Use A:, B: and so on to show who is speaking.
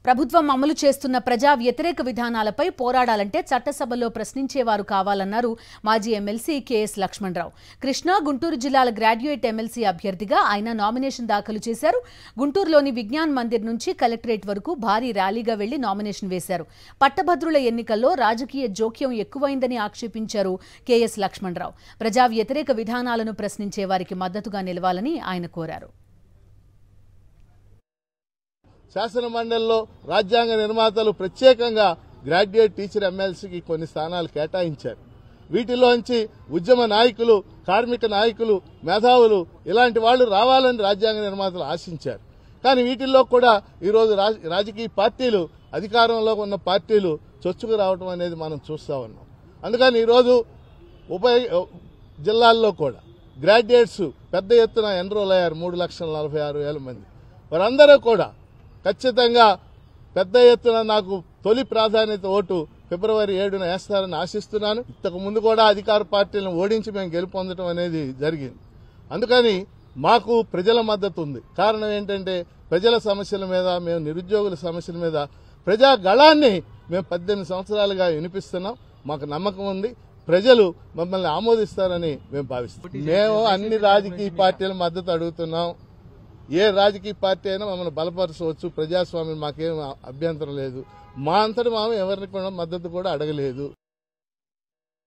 A: ప్రభుత్వం అమలు చేస్తున్న ప్రజా వ్యతిరేక విధానాలపై పోరాడాలంటే చట్టసభలో ప్రశ్నించేవారు కావాలన్నారు మాజీ ఎమ్మెల్సీ కెఎస్ లక్ష్మణరావు. కృష్ణా, గుంటూరు జిల్లాల గ్రాడ్యుయేట్ ఎమ్మెల్సీ అభ్యర్థిగా ఆయన నామినేషన్ దాఖలు చేశారు. గుంటూరులోని విజ్ఞాన్ మందిర్ నుంచి కలెక్టరేట్ వరకు భారీ ర్యాలీగా వెళ్లి నామినేషన్ వేశారు. పట్టభద్రుల ఎన్నికల్లో రాజకీయ జోక్యం ఎక్కువైందని ఆక్షేపించారు కెఎస్ లక్ష్మణరావు. ప్రజా వ్యతిరేక విధానాలను ప్రశ్నించే వారికి మద్దతుగా నిలవాలని ఆయన కోరారు.
B: శాసన మండలిలో రాజ్యాంగ నిర్మాతలు ప్రత్యేకంగా గ్రాడ్యుయేట్ టీచర్ ఎమ్మెల్సీకి కొన్ని స్థానాలు కేటాయించారు. వీటిలోంచి ఉద్యమ నాయకులు, కార్మిక నాయకులు, మేధావులు ఇలాంటి వాళ్ళు రావాలని రాజ్యాంగ నిర్మాతలు ఆశించారు. కానీ వీటిల్లో కూడా ఈరోజు రాజకీయ పార్టీలు, అధికారంలో ఉన్న పార్టీలు చొచ్చుకు రావడం అనేది మనం చూస్తూ ఉన్నాం. అందుకని ఈరోజు ఉభయ జిల్లాల్లో కూడా గ్రాడ్యుయేట్స్ పెద్ద ఎత్తున ఎన్రోల్ అయ్యారు. 3,46,000 మంది. వారందరూ కూడా ఖచ్చితంగా పెద్ద ఎత్తున నాకు తొలి ప్రాధాన్యత ఓటు ఫిబ్రవరి 7న వేస్తారని ఆశిస్తున్నాను. ఇంతకు ముందు కూడా అధికార పార్టీలను ఓడించి మేము గెలుపొందడం అనేది జరిగింది. అందుకని మాకు ప్రజల మద్దతు ఉంది. కారణం ఏంటంటే ప్రజల సమస్యల మీద, మేము నిరుద్యోగుల సమస్యల మీద ప్రజా గళాన్ని మేము 18 సంవత్సరాలుగా వినిపిస్తున్నాం. మాకు నమ్మకం ఉంది. ప్రజలు మమ్మల్ని ఆమోదిస్తారని మేము భావిస్తున్నాం. మేము అన్ని రాజకీయ పార్టీల మద్దతు అడుగుతున్నాం. ఏ రాజకీయ పార్టీ అయినా మమ్మల్ని బలపరచవచ్చు. ప్రజాస్వామ్యం మాకేం అభ్యంతరం లేదు. మా అంతటి మేము ఎవరిని కూడా మద్దతు కూడా అడగలేదు.